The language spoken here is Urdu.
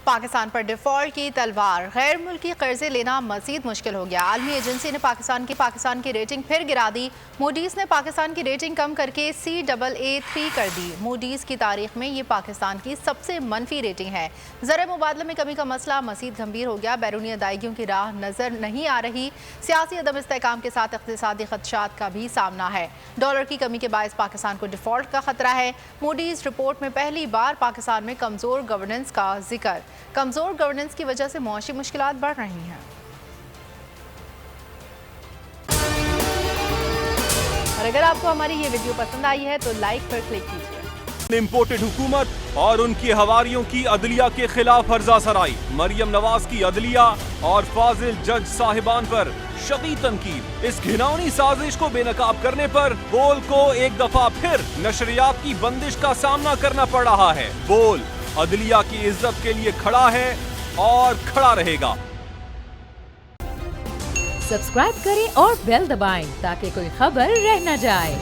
پاکستان پر ڈیفالٹ کی تلوار، غیر ملکی قرضے لینا مزید مشکل ہو گیا۔ عالمی ایجنسی نے پاکستان کی ریٹنگ پھر گرا دی۔ موڈیز نے پاکستان کی ریٹنگ کم کر کے CAA3 کر دی۔ موڈیز کی تاریخ میں یہ پاکستان کی سب سے منفی ریٹنگ ہے۔ زر مبادلہ میں کمی کا مسئلہ مزید گمبھیر ہو گیا۔ بیرونی ادائیگیوں کی راہ نظر نہیں آ رہی۔ سیاسی عدم استحکام کے ساتھ اقتصادی خدشات کا بھی سامنا ہے۔ ڈالر کی کمی کے باعث پاکستان کو ڈیفالٹ کا خطرہ ہے۔ موڈیز رپورٹ میں پہلی بار پاکستان میں کمزور گورننس کا ذکر۔ کمزور گورننس کی وجہ سے معاشی مشکلات بڑھ رہی ہیں۔ اور اگر آپ کو ہماری یہ ویڈیو پسند آئی ہے تو لائک پر کلک کیجیے۔ امپورٹڈ حکومت اور ان کی حواریوں کی عدلیہ کے خلاف ہرزہ سرائی، مریم نواز کی عدلیہ اور فاضل جج صاحبان پر شدید تنقید۔ اس گھناؤنی سازش کو بے نقاب کرنے پر بول کو ایک دفعہ پھر نشریات کی بندش کا سامنا کرنا پڑ رہا ہے۔ بول عدلیہ کی عزت کے لیے کھڑا ہے اور کھڑا رہے گا۔ سبسکرائب کریں اور بیل دبائیں تاکہ کوئی خبر رہ نہ جائے۔